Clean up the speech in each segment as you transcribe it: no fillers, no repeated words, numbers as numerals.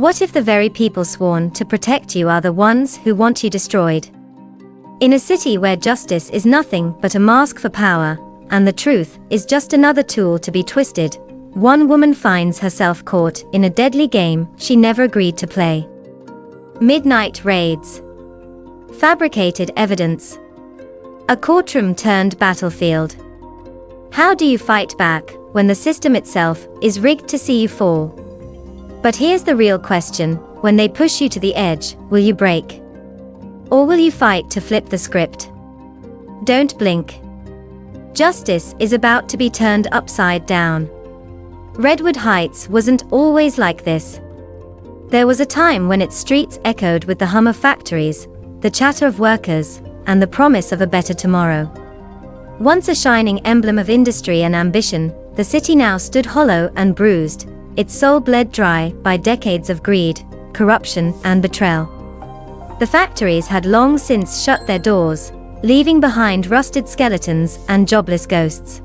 What if the very people sworn to protect you are the ones who want you destroyed? In a city where justice is nothing but a mask for power, and the truth is just another tool to be twisted, one woman finds herself caught in a deadly game she never agreed to play. Midnight raids. Fabricated evidence. A courtroom turned battlefield. How do you fight back when the system itself is rigged to see you fall? But here's the real question: when they push you to the edge, will you break? Or will you fight to flip the script? Don't blink. Justice is about to be turned upside down. Redwood Heights wasn't always like this. There was a time when its streets echoed with the hum of factories, the chatter of workers, and the promise of a better tomorrow. Once a shining emblem of industry and ambition, the city now stood hollow and bruised, its soul bled dry by decades of greed, corruption, and betrayal. The factories had long since shut their doors, leaving behind rusted skeletons and jobless ghosts.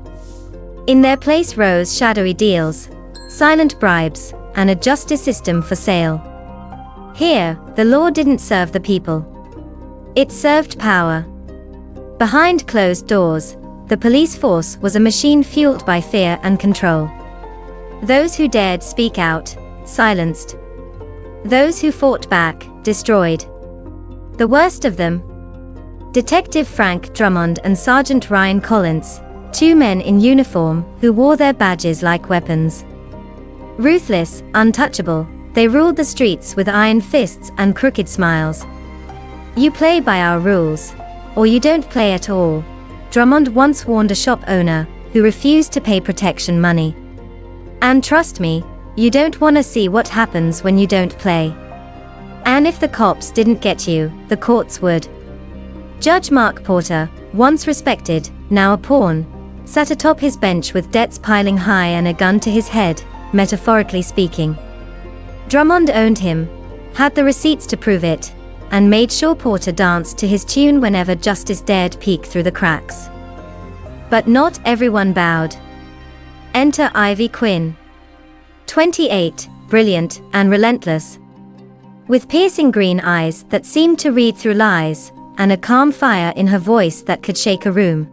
In their place rose shadowy deals, silent bribes, and a justice system for sale. Here, the law didn't serve the people. It served power. Behind closed doors, the police force was a machine fueled by fear and control. Those who dared speak out, silenced. Those who fought back, destroyed. The worst of them, Detective Frank Drummond and Sergeant Ryan Collins, two men in uniform who wore their badges like weapons. Ruthless, untouchable, they ruled the streets with iron fists and crooked smiles. You play by our rules, or you don't play at all, Drummond once warned a shop owner who refused to pay protection money. And trust me, you don't want to see what happens when you don't play. And if the cops didn't get you, the courts would. Judge Mark Porter, once respected, now a pawn, sat atop his bench with debts piling high and a gun to his head, metaphorically speaking. Drummond owned him, had the receipts to prove it, and made sure Porter danced to his tune whenever justice dared peek through the cracks. But not everyone bowed. Enter Ivy Quinn. 28, brilliant and relentless. With piercing green eyes that seemed to read through lies, and a calm fire in her voice that could shake a room.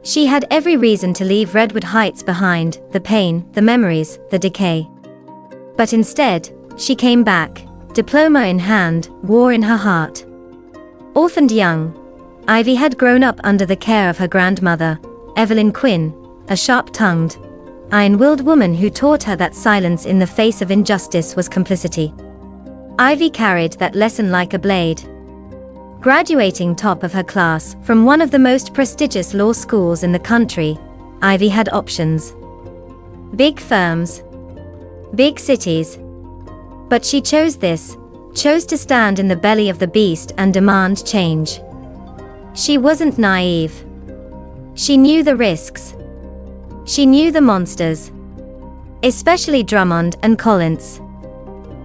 She had every reason to leave Redwood Heights behind, the pain, the memories, the decay. But instead, she came back, diploma in hand, war in her heart. Orphaned young, Ivy had grown up under the care of her grandmother, Evelyn Quinn, a sharp-tongued, iron-willed woman who taught her that silence in the face of injustice was complicity. Ivy carried that lesson like a blade. Graduating top of her class from one of the most prestigious law schools in the country, Ivy had options. Big firms. Big cities. But she chose this, chose to stand in the belly of the beast and demand change. She wasn't naive. She knew the risks. She knew the monsters. Especially Drummond and Collins.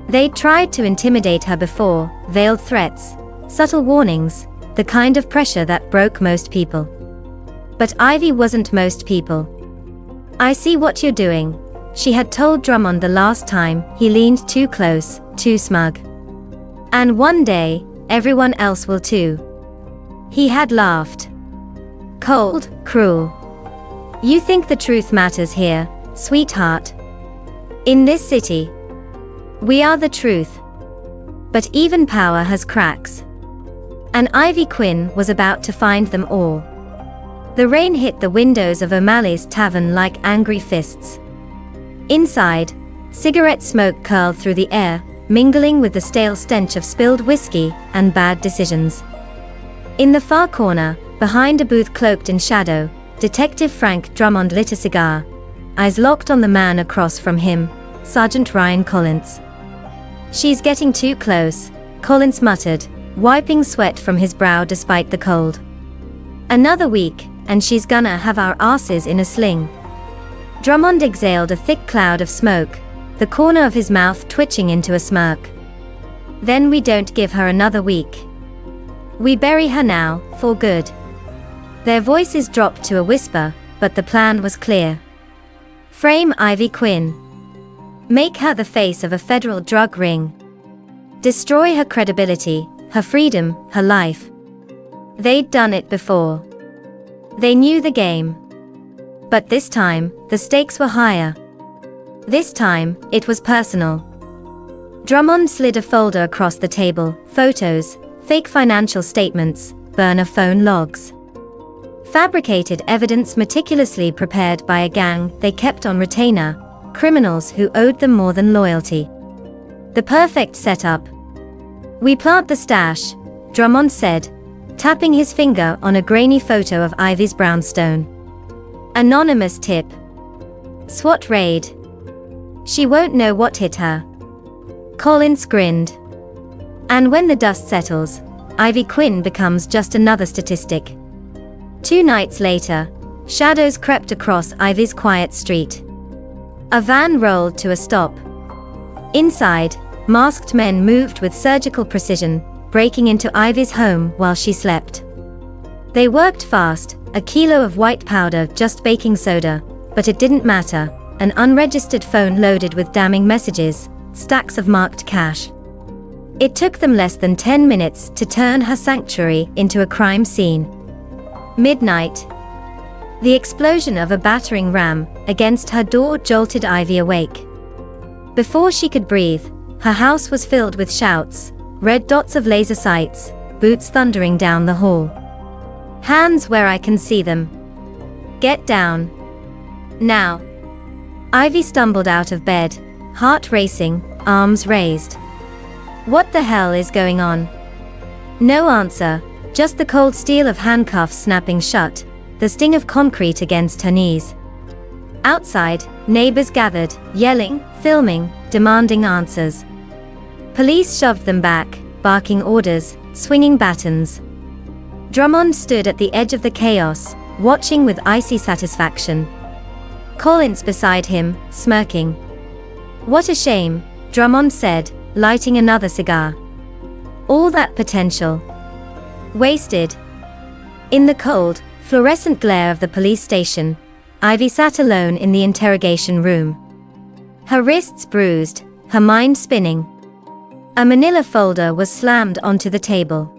They'd tried to intimidate her before, veiled threats, subtle warnings, the kind of pressure that broke most people. But Ivy wasn't most people. I see what you're doing, she had told Drummond the last time he leaned too close, too smug. And one day, everyone else will too. He had laughed. Cold, cruel. You think the truth matters here, sweetheart? In this city, we are the truth. But even power has cracks. And Ivy Quinn was about to find them all. The rain hit the windows of O'Malley's tavern like angry fists. Inside, cigarette smoke curled through the air, mingling with the stale stench of spilled whiskey and bad decisions. In the far corner, behind a booth cloaked in shadow, Detective Frank Drummond lit a cigar, eyes locked on the man across from him, Sergeant Ryan Collins. She's getting too close, Collins muttered, wiping sweat from his brow despite the cold. Another week, and she's gonna have our asses in a sling. Drummond exhaled a thick cloud of smoke, the corner of his mouth twitching into a smirk. Then we don't give her another week. We bury her now, for good. Their voices dropped to a whisper, but the plan was clear. Frame Ivy Quinn. Make her the face of a federal drug ring. Destroy her credibility, her freedom, her life. They'd done it before. They knew the game. But this time, the stakes were higher. This time, it was personal. Drummond slid a folder across the table: photos, fake financial statements, burner phone logs. Fabricated evidence meticulously prepared by a gang they kept on retainer, criminals who owed them more than loyalty. The perfect setup. "We plant the stash," Drummond said, tapping his finger on a grainy photo of Ivy's brownstone. "Anonymous tip. SWAT raid. She won't know what hit her." Collins grinned. "And when the dust settles, Ivy Quinn becomes just another statistic." 2 nights later, shadows crept across Ivy's quiet street. A van rolled to a stop. Inside, masked men moved with surgical precision, breaking into Ivy's home while she slept. They worked fast, a kilo of white powder, just baking soda, but it didn't matter. An unregistered phone loaded with damning messages, stacks of marked cash. It took them less than 10 minutes to turn her sanctuary into a crime scene. Midnight. The explosion of a battering ram against her door jolted Ivy awake. Before she could breathe, her house was filled with shouts, red dots of laser sights, boots thundering down the hall. "Hands where I can see them. Get down. Now." Ivy stumbled out of bed, heart racing, arms raised. What the hell is going on? No answer, just the cold steel of handcuffs snapping shut, the sting of concrete against her knees. Outside, neighbors gathered, yelling, filming, demanding answers. Police shoved them back, barking orders, swinging batons. Drummond stood at the edge of the chaos, watching with icy satisfaction. Collins beside him, smirking. "What a shame," Drummond said, lighting another cigar. "All that potential. Wasted." In the cold, fluorescent glare of the police station, Ivy sat alone in the interrogation room. Her wrists bruised, her mind spinning. A manila folder was slammed onto the table.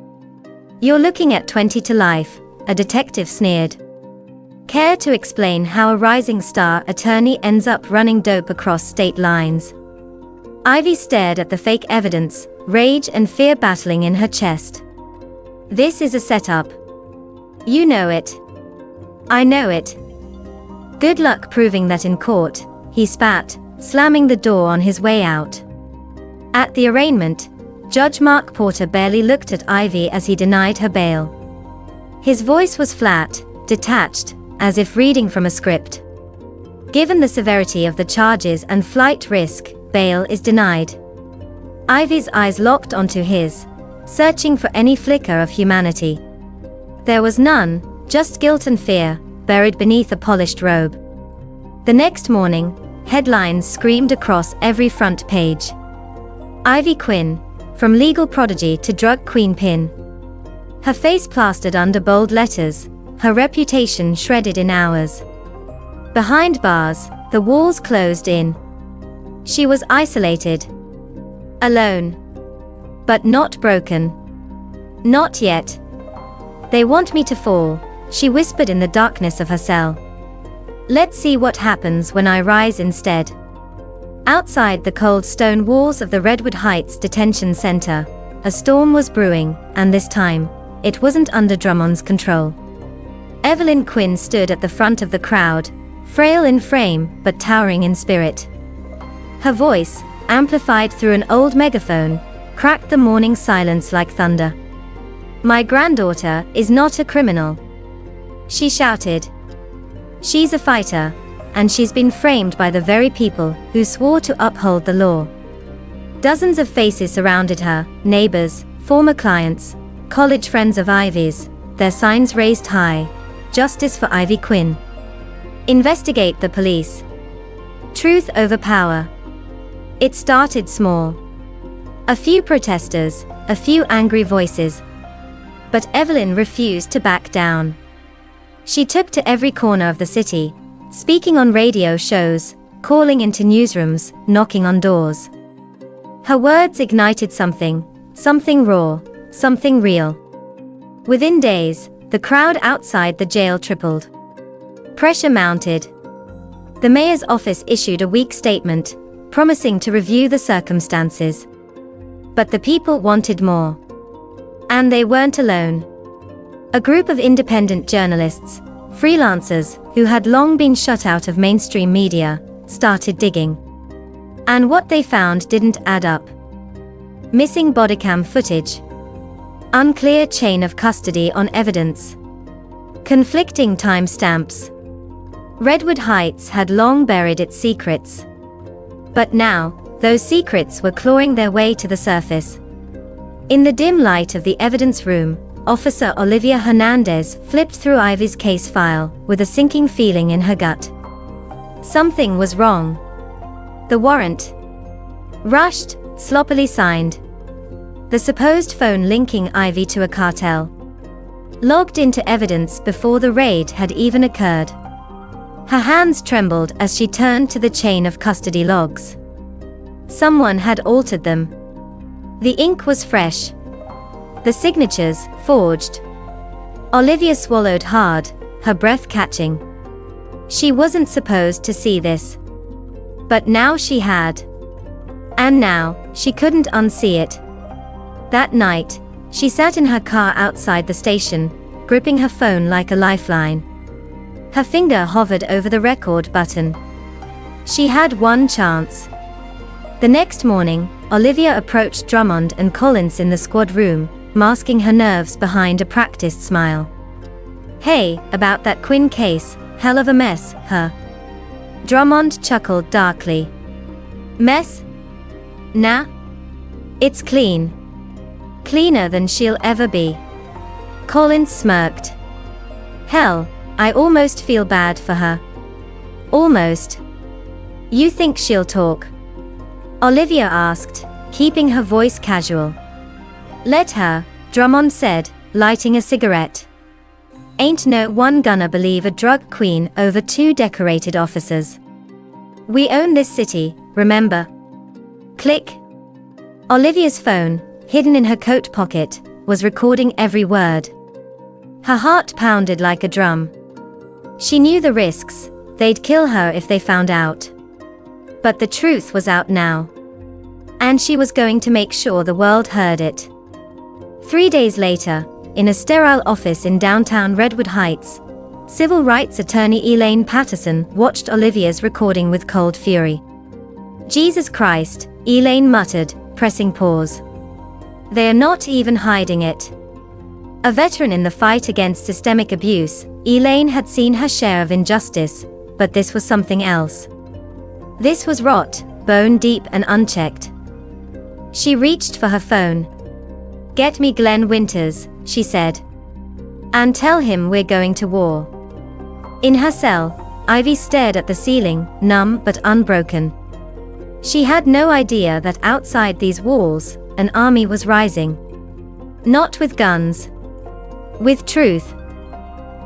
"You're looking at 20 to life," a detective sneered. "Care to explain how a rising star attorney ends up running dope across state lines?" Ivy stared at the fake evidence, rage and fear battling in her chest. "This is a setup. You know it. I know it. Good luck proving that in court," he spat, slamming the door on his way out. At the arraignment, Judge Mark Porter barely looked at Ivy as he denied her bail. His voice was flat, detached, as if reading from a script. "Given the severity of the charges and flight risk, bail is denied." Ivy's eyes locked onto his, searching for any flicker of humanity. There was none, just guilt and fear, buried beneath a polished robe. The next morning, headlines screamed across every front page. Ivy Quinn, from legal prodigy to drug queen pin. Her face plastered under bold letters, her reputation shredded in hours. Behind bars, the walls closed in. She was isolated. Alone. But not broken. Not yet. "They want me to fall," she whispered in the darkness of her cell. "Let's see what happens when I rise instead." Outside the cold stone walls of the Redwood Heights Detention Center, a storm was brewing, and this time, it wasn't under Drummond's control. Evelyn Quinn stood at the front of the crowd, frail in frame but towering in spirit. Her voice, amplified through an old megaphone, cracked the morning silence like thunder. "My granddaughter is not a criminal," she shouted. "She's a fighter, and she's been framed by the very people who swore to uphold the law." Dozens of faces surrounded her, neighbors, former clients, college friends of Ivy's, their signs raised high. "Justice for Ivy Quinn. Investigate the police. Truth over power." It started small. A few protesters, a few angry voices. But Evelyn refused to back down. She took to every corner of the city, speaking on radio shows, calling into newsrooms, knocking on doors. Her words ignited something raw, something real. Within days, the crowd outside the jail tripled. Pressure mounted. The mayor's office issued a weak statement, promising to review the circumstances. But the people wanted more. And they weren't alone. A group of independent journalists, freelancers who had long been shut out of mainstream media, started digging. And what they found didn't add up. Missing bodycam footage. Unclear chain of custody on evidence. Conflicting timestamps. Redwood Heights had long buried its secrets. But now, those secrets were clawing their way to the surface. In the dim light of the evidence room, Officer Olivia Hernandez flipped through Ivy's case file with a sinking feeling in her gut. Something was wrong. The warrant. Rushed, sloppily signed. The supposed phone linking Ivy to a cartel. Logged into evidence before the raid had even occurred. Her hands trembled as she turned to the chain of custody logs. Someone had altered them. The ink was fresh. The signatures, forged. Olivia swallowed hard, her breath catching. She wasn't supposed to see this. But now she had. And now, she couldn't unsee it. That night, she sat in her car outside the station, gripping her phone like a lifeline. Her finger hovered over the record button. She had one chance. The next morning, Olivia approached Drummond and Collins in the squad room, masking her nerves behind a practiced smile. "Hey, about that Quinn case, hell of a mess, huh?" Drummond chuckled darkly. "Mess? Nah. It's clean. Cleaner than she'll ever be." Collins smirked. "Hell, I almost feel bad for her." "Almost? You think she'll talk?" Olivia asked, keeping her voice casual. "Let her," Drummond said, lighting a cigarette. "Ain't no one gonna believe a drug queen over two decorated officers. We own this city, remember?" Click. Olivia's phone, hidden in her coat pocket, was recording every word. Her heart pounded like a drum. She knew the risks, they'd kill her if they found out. But the truth was out now. And she was going to make sure the world heard it. 3 days later, in a sterile office in downtown Redwood Heights, civil rights attorney Elaine Patterson watched Olivia's recording with cold fury. "Jesus Christ," Elaine muttered, pressing pause. "They're not even hiding it." A veteran in the fight against systemic abuse, Elaine had seen her share of injustice, but this was something else. This was rot, bone deep and unchecked. She reached for her phone. "Get me Glenn Winters," she said. "And tell him we're going to war." In her cell, Ivy stared at the ceiling, numb but unbroken. She had no idea that outside these walls, an army was rising. Not with guns. With truth.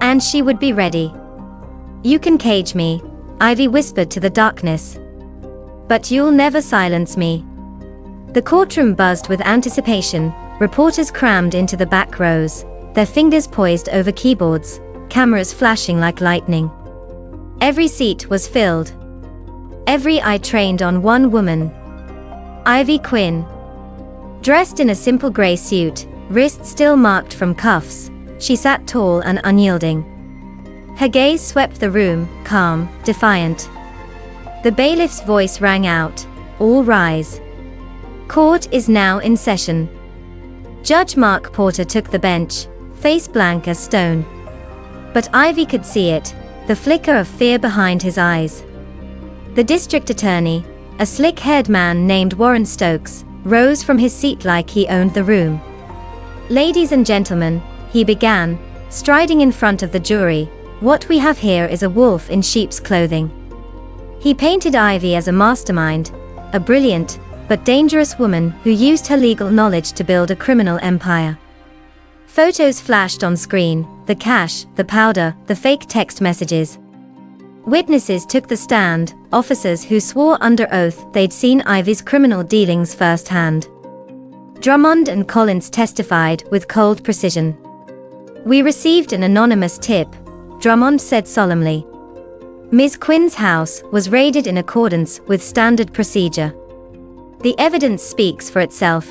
And she would be ready. "You can cage me," Ivy whispered to the darkness. "But you'll never silence me." The courtroom buzzed with anticipation, reporters crammed into the back rows, their fingers poised over keyboards, cameras flashing like lightning. Every seat was filled. Every eye trained on one woman. Ivy Quinn. Dressed in a simple gray suit, wrists still marked from cuffs, she sat tall and unyielding. Her gaze swept the room, calm, defiant. The bailiff's voice rang out, "All rise. Court is now in session." Judge Mark Porter took the bench, face blank as stone. But Ivy could see it, the flicker of fear behind his eyes. The district attorney, a slick-haired man named Warren Stokes, rose from his seat like he owned the room. "Ladies and gentlemen," he began, striding in front of the jury, "what we have here is a wolf in sheep's clothing." He painted Ivy as a mastermind, a brilliant, but dangerous woman who used her legal knowledge to build a criminal empire. Photos flashed on screen, the cash, the powder, the fake text messages. Witnesses took the stand, officers who swore under oath they'd seen Ivy's criminal dealings firsthand. Drummond and Collins testified with cold precision. "We received an anonymous tip," Drummond said solemnly. "Ms. Quinn's house was raided in accordance with standard procedure. The evidence speaks for itself."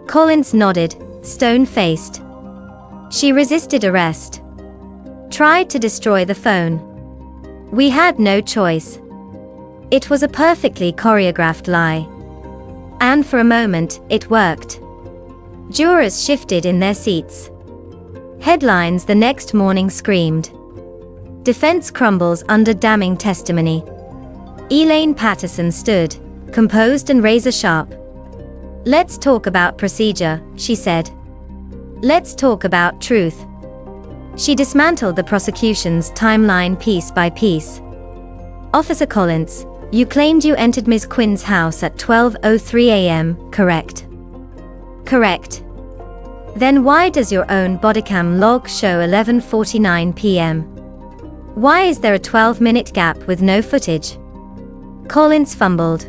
Collins nodded, stone-faced. "She resisted arrest. Tried to destroy the phone. We had no choice. It was a perfectly choreographed lie. And for a moment, it worked." Jurors shifted in their seats. Headlines the next morning screamed, "Defense crumbles under damning testimony." Elaine Patterson stood, composed and razor-sharp. "Let's talk about procedure," she said. "Let's talk about truth." She dismantled the prosecution's timeline piece by piece. "Officer Collins, you claimed you entered Ms. Quinn's house at 12:03 a.m., correct?" "Correct." "Then why does your own bodycam log show 11:49 p.m.? Why is there a 12-minute gap with no footage?" Collins fumbled.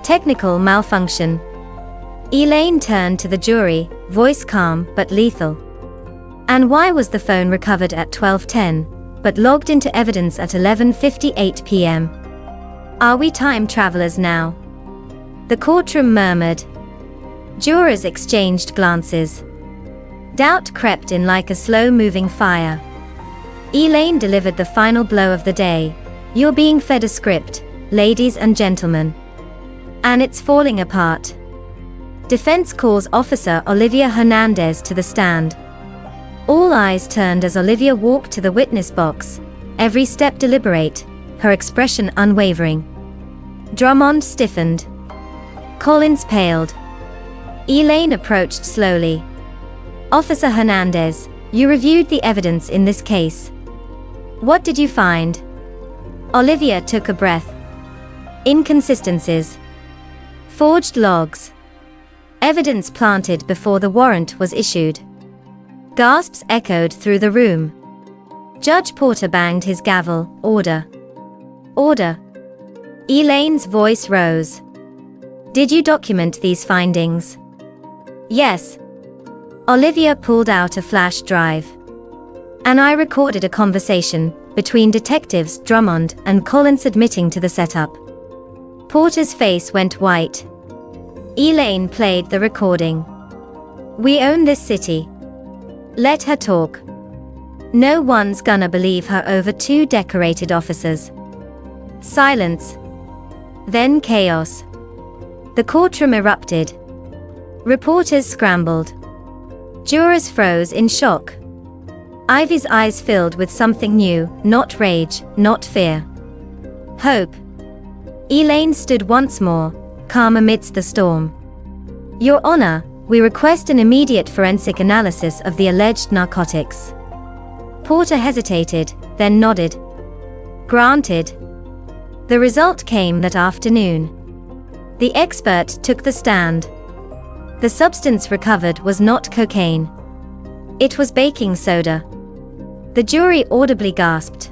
Technical malfunction." Elaine turned to the jury, voice calm but lethal. "And why was the phone recovered at 12:10, but logged into evidence at 11:58 p.m.? Are we time travelers now?" The courtroom murmured. Jurors exchanged glances. Doubt crept in like a slow-moving fire. Elaine delivered the final blow of the day. "You're being fed a script, ladies and gentlemen. And it's falling apart." Defense calls Officer Olivia Hernandez to the stand. All eyes turned as Olivia walked to the witness box, every step deliberate, her expression unwavering. Drummond stiffened. Collins paled. Elaine approached slowly. "Officer Hernandez, you reviewed the evidence in this case. What did you find?" Olivia took a breath. "Inconsistencies. Forged logs. Evidence planted before the warrant was issued." Gasps echoed through the room. Judge Porter banged his gavel. "Order. Order." Elaine's voice rose. "Did you document these findings?" "Yes." Olivia pulled out a flash drive. "And I recorded a conversation between Detectives Drummond and Collins admitting to the setup." Porter's face went white. Elaine played the recording. "We own this city. Let her talk. No one's gonna believe her over two decorated officers." Silence. Then chaos. The courtroom erupted. Reporters scrambled. Jurors froze in shock. Ivy's eyes filled with something new, not rage, not fear. Hope. Elaine stood once more, calm amidst the storm. "Your Honor, we request an immediate forensic analysis of the alleged narcotics." Porter hesitated, then nodded. "Granted." The result came that afternoon. The expert took the stand. The substance recovered was not cocaine. It was baking soda. The jury audibly gasped.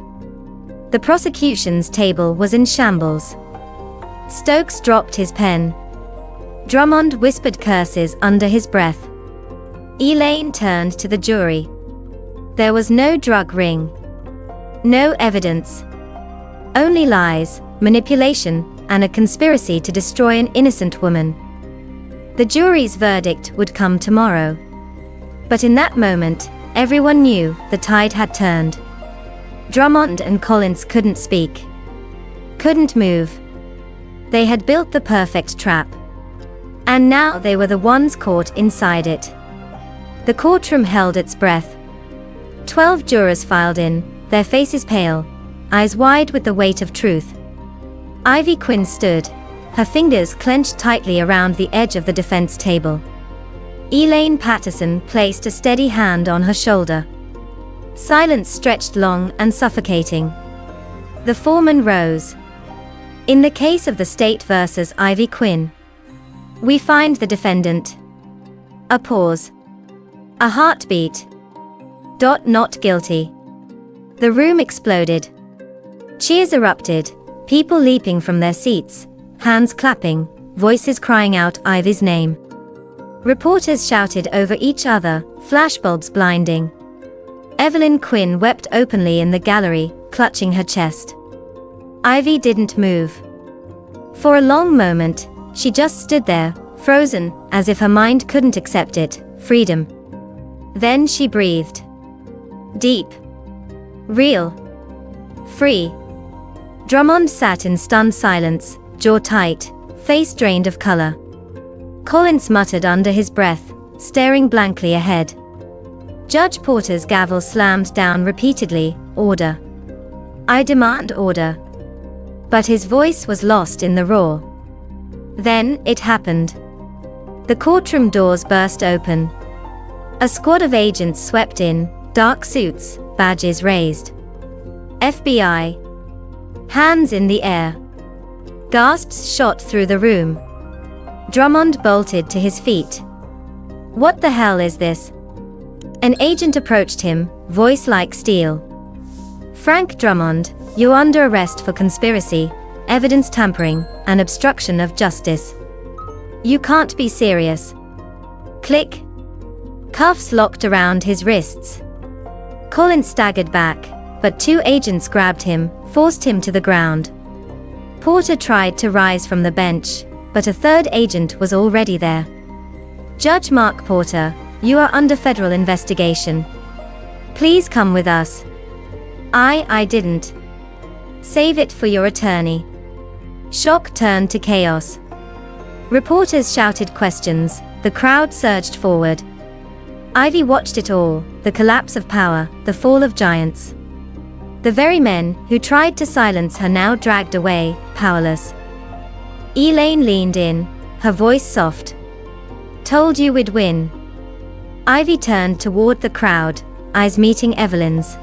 The prosecution's table was in shambles. Stokes dropped his pen. Drummond whispered curses under his breath. Elaine turned to the jury. There was no drug ring. No evidence. Only lies, manipulation, and a conspiracy to destroy an innocent woman. The jury's verdict would come tomorrow. But in that moment, everyone knew the tide had turned. Drummond and Collins couldn't speak. Couldn't move. They had built the perfect trap. And now they were the ones caught inside it. The courtroom held its breath. 12 jurors filed in, their faces pale, eyes wide with the weight of truth. Ivy Quinn stood, her fingers clenched tightly around the edge of the defense table. Elaine Patterson placed a steady hand on her shoulder. Silence stretched long and suffocating. The foreman rose. In the case of the state versus Ivy Quinn, we find the defendant. A pause. A heartbeat. Not guilty. The room exploded. Cheers erupted, people leaping from their seats, hands clapping, voices crying out Ivy's name. Reporters shouted over each other, flashbulbs blinding. Evelyn Quinn wept openly in the gallery, clutching her chest. Ivy didn't move. For a long moment, she just stood there, frozen, as if her mind couldn't accept it, freedom. Then she breathed. Deep. Real. Free. Drummond sat in stunned silence, jaw tight, face drained of color. Collins muttered under his breath, staring blankly ahead. Judge Porter's gavel slammed down repeatedly, order. I demand order. But his voice was lost in the roar. Then, it happened. The courtroom doors burst open. A squad of agents swept in, dark suits, badges raised. FBI. Hands in the air. Gasps shot through the room. Drummond bolted to his feet. What the hell is this? An agent approached him, voice like steel. Frank Drummond, you're under arrest for conspiracy, evidence tampering, and obstruction of justice. You can't be serious. Click. Cuffs locked around his wrists. Collins staggered back, but two agents grabbed him, forced him to the ground. Porter tried to rise from the bench, but a third agent was already there. Judge Mark Porter, you are under federal investigation. Please come with us. I didn't. Save it for your attorney. Shock turned to chaos. Reporters shouted questions, the crowd surged forward. Ivy watched it all, the collapse of power, the fall of giants. The very men who tried to silence her now dragged away, powerless. Elaine leaned in, her voice soft. Told you we'd win. Ivy turned toward the crowd, eyes meeting Evelyn's.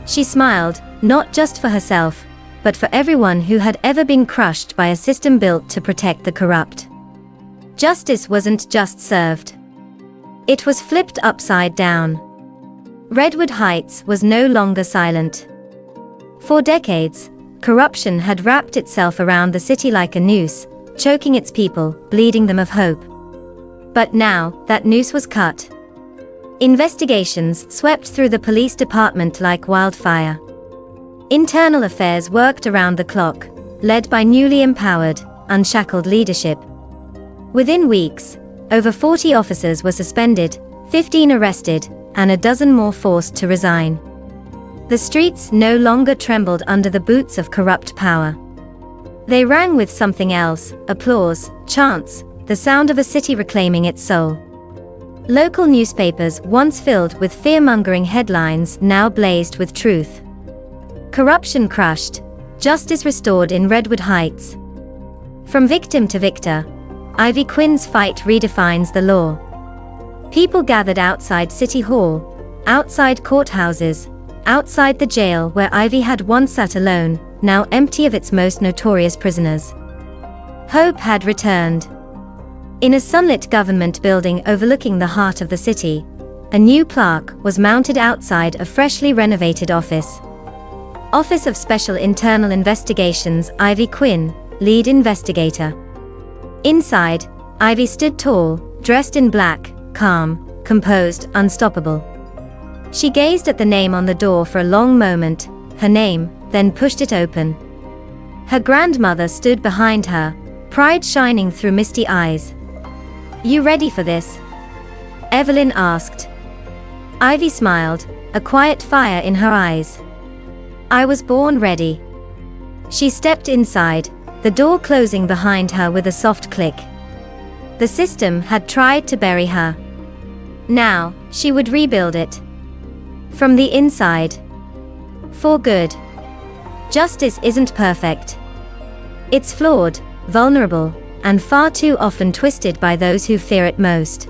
She smiled, not just for herself, but for everyone who had ever been crushed by a system built to protect the corrupt. Justice wasn't just served. It was flipped upside down. Redwood Heights was no longer silent. For decades, corruption had wrapped itself around the city like a noose, choking its people, bleeding them of hope. But now, that noose was cut. Investigations swept through the police department like wildfire. Internal affairs worked around the clock, led by newly empowered, unshackled leadership. Within weeks, over 40 officers were suspended, 15 arrested, and a dozen more forced to resign. The streets no longer trembled under the boots of corrupt power. They rang with something else, applause, chants, the sound of a city reclaiming its soul. Local newspapers, once filled with fear-mongering headlines, now blazed with truth. Corruption crushed, justice restored in Redwood Heights. From victim to victor, Ivy Quinn's fight redefines the law. People gathered outside City Hall, outside courthouses, outside the jail where Ivy had once sat alone, now empty of its most notorious prisoners. Hope had returned. In a sunlit government building overlooking the heart of the city, a new plaque was mounted outside a freshly renovated office. Office of Special Internal Investigations, Ivy Quinn, lead investigator. Inside, Ivy stood tall, dressed in black, calm, composed, unstoppable. She gazed at the name on the door for a long moment, her name, then pushed it open. Her grandmother stood behind her, pride shining through misty eyes. You ready for this? Evelyn asked. Ivy smiled, a quiet fire in her eyes. I was born ready. She stepped inside, the door closing behind her with a soft click. The system had tried to bury her. Now, she would rebuild it. From the inside. For good. Justice isn't perfect. It's flawed, vulnerable, and far too often twisted by those who fear it most.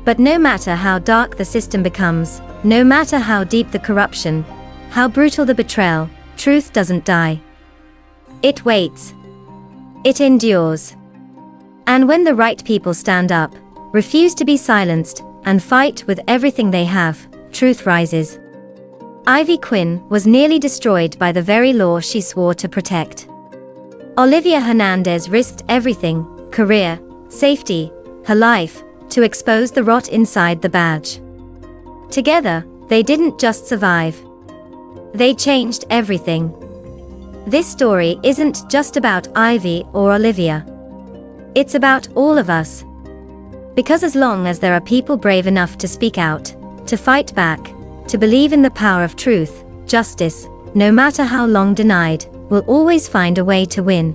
But no matter how dark the system becomes, no matter how deep the corruption, how brutal the betrayal, truth doesn't die. It waits. It endures. And when the right people stand up, refuse to be silenced, and fight with everything they have, truth rises. Ivy Quinn was nearly destroyed by the very law she swore to protect. Olivia Hernandez risked everything, career, safety, her life, to expose the rot inside the badge. Together, they didn't just survive. They changed everything. This story isn't just about Ivy or Olivia. It's about all of us. Because as long as there are people brave enough to speak out, to fight back, to believe in the power of truth, justice, no matter how long denied, will always find a way to win.